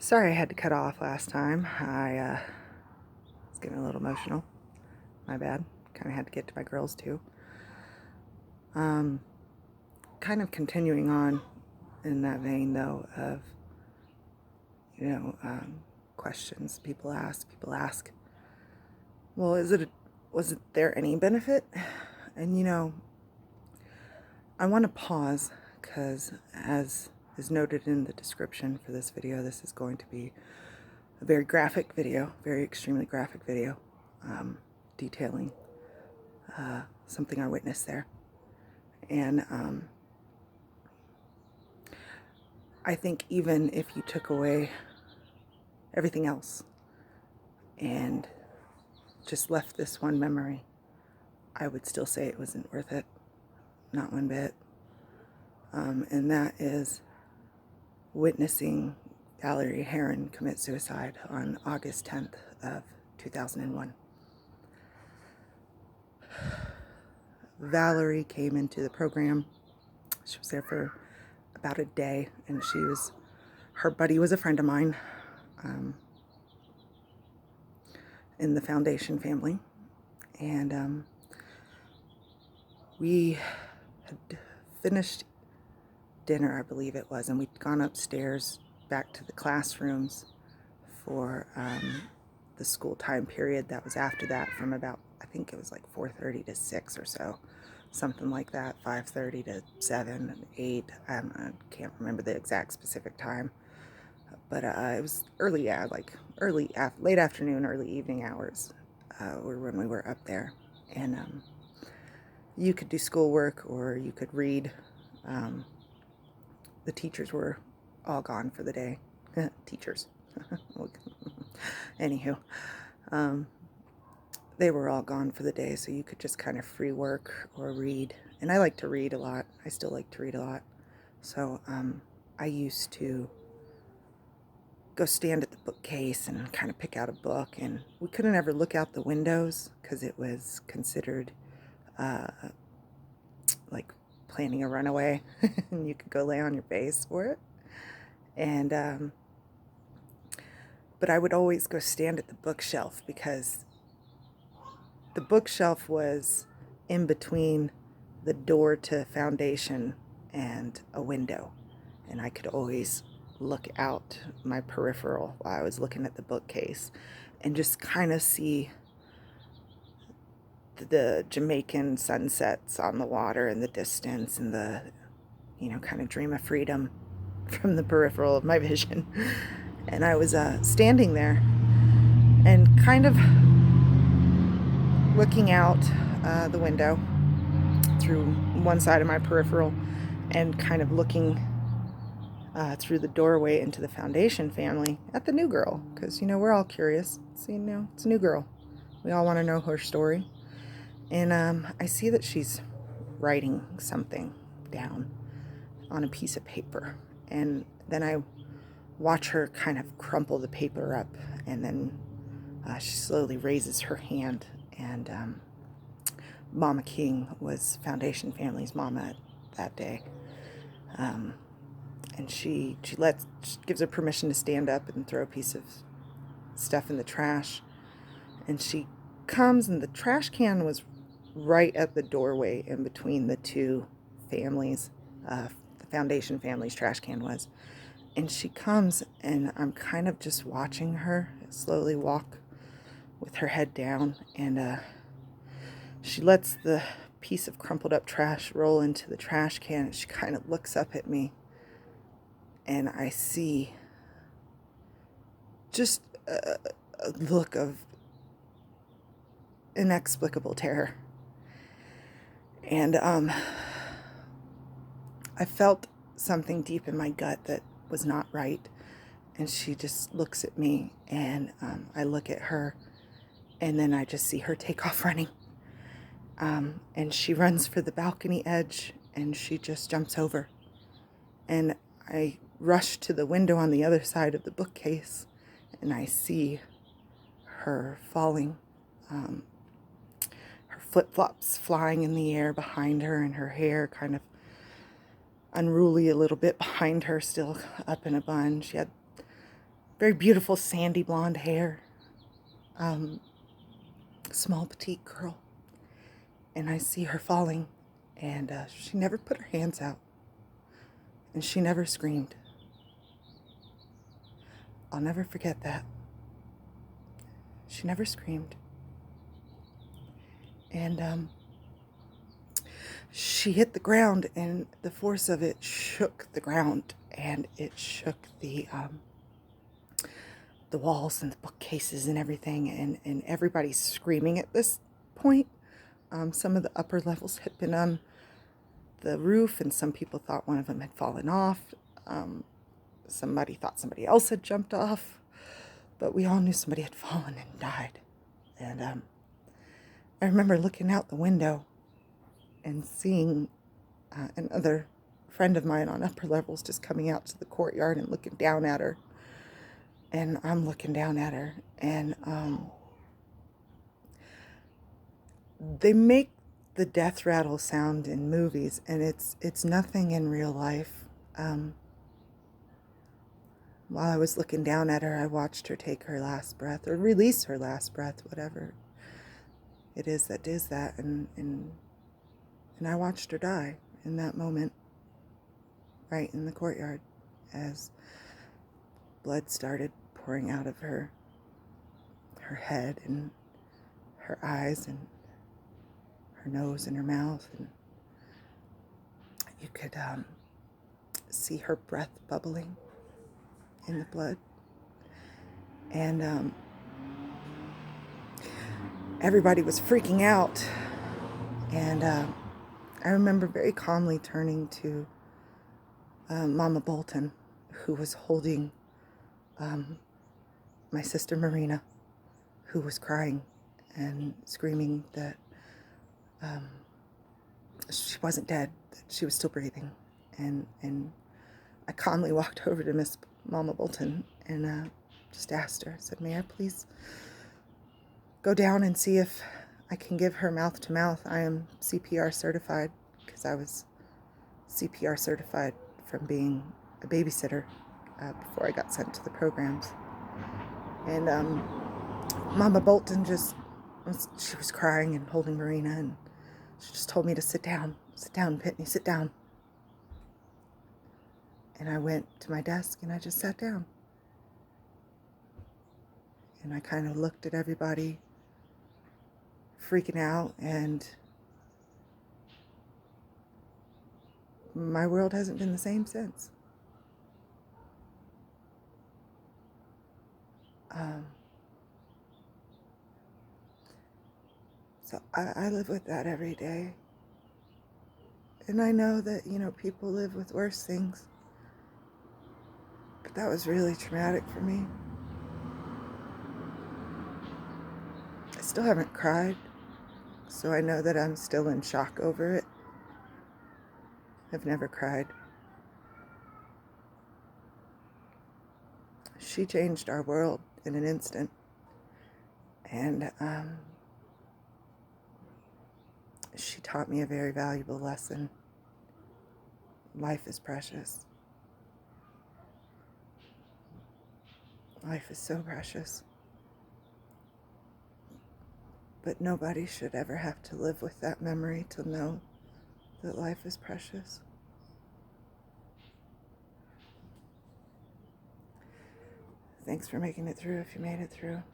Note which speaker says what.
Speaker 1: Sorry I had to cut off last time. I was getting a little emotional. My bad. Kind of had to get to my girls too. Kind of continuing on in that vein though of, questions people ask, well, was there any benefit? And I want to pause because, as is noted in the description for this video, this is going to be a very graphic video, very extremely graphic video, detailing something I witnessed there. And I think even if you took away everything else and just left this one memory, I would still say it wasn't worth it. Not one bit. And that is witnessing Valerie Heron commit suicide on August 10th of 2001. Valerie came into the program. She was there for about a day, and her buddy was a friend of mine in the foundation family. And we had finished dinner, I believe it was, and we'd gone upstairs back to the classrooms for the school time period that was after that, from about, I think it was like 4:30 to 6 or so, something like that, 5:30 to 7, 8, I can't remember the exact specific time, but it was early, late afternoon, early evening hours were when we were up there. And you could do schoolwork or you could read. The teachers were all gone for the day. Teachers. Anywho, they were all gone for the day, so you could just kind of free work or read. And I like to read a lot. I still like to read a lot. So I used to go stand at the bookcase and kind of pick out a book. And we couldn't ever look out the windows because it was considered like planning a runaway. And you could go lay on your face for it. And but I would always go stand at the bookshelf because the bookshelf was in between the door to foundation and a window, and I could always look out my peripheral while I was looking at the bookcase and just kind of see the Jamaican sunsets on the water in the distance, and the kind of dream of freedom from the peripheral of my vision. And I was standing there and kind of looking out the window through one side of my peripheral and kind of looking through the doorway into the foundation family at the new girl, because we're all curious. So, it's a new girl. We all want to know her story. And I see that she's writing something down on a piece of paper, and then I watch her kind of crumple the paper up, and then she slowly raises her hand, and Mama King was foundation family's mama that day, and she gives her permission to stand up and throw a piece of stuff in the trash, and she comes, and the trash can was right at the doorway in between the two families. The foundation family's trash can was. And she comes, and I'm kind of just watching her slowly walk with her head down, and she lets the piece of crumpled up trash roll into the trash can, and she kind of looks up at me, and I see just a look of inexplicable terror. And I felt something deep in my gut that was not right. And she just looks at me, and I look at her, and then I just see her take off running. And she runs for the balcony edge, and she just jumps over. And I rush to the window on the other side of the bookcase, and I see her falling. Her flip-flops flying in the air behind her, and her hair kind of unruly a little bit behind her, still up in a bun. She had very beautiful sandy blonde hair, small petite girl. And I see her falling, and she never put her hands out, and she never screamed. I'll never forget that. She never screamed. And she hit the ground, and the force of it shook the ground, and it shook the walls and the bookcases and everything, and everybody's screaming at this point. Some of the upper levels had been on the roof, and some people thought one of them had fallen off. Somebody thought somebody else had jumped off, but we all knew somebody had fallen and died. And I remember looking out the window and seeing another friend of mine on upper levels just coming out to the courtyard and looking down at her. And I'm looking down at her, and they make the death rattle sound in movies, and it's nothing in real life. While I was looking down at her, I watched her take her last breath, or release her last breath, whatever it is that does that, and I watched her die in that moment, right in the courtyard, as blood started pouring out of her head and her eyes and her nose and her mouth, and you could see her breath bubbling in the blood. And everybody was freaking out, and I remember very calmly turning to Mama Bolton, who was holding my sister Marina, who was crying and screaming that she wasn't dead, that she was still breathing. And I calmly walked over to Miss Mama Bolton and just asked her, I said, may I please go down and see if I can give her mouth to mouth? I am CPR certified, because I was CPR certified from being a babysitter before I got sent to the programs. And Mama Bolton she was crying and holding Marina, and she just told me to sit down, Pitney, sit down. And I went to my desk and I just sat down. And I kind of looked at everybody freaking out, and my world hasn't been the same since. So I live with that every day. And I know that, people live with worse things. But that was really traumatic for me. I still haven't cried, so I know that I'm still in shock over it. I've never cried. She changed our world in an instant. And she taught me a very valuable lesson. Life is precious. Life is so precious. But nobody should ever have to live with that memory to know that life is precious. Thanks for making it through if you made it through.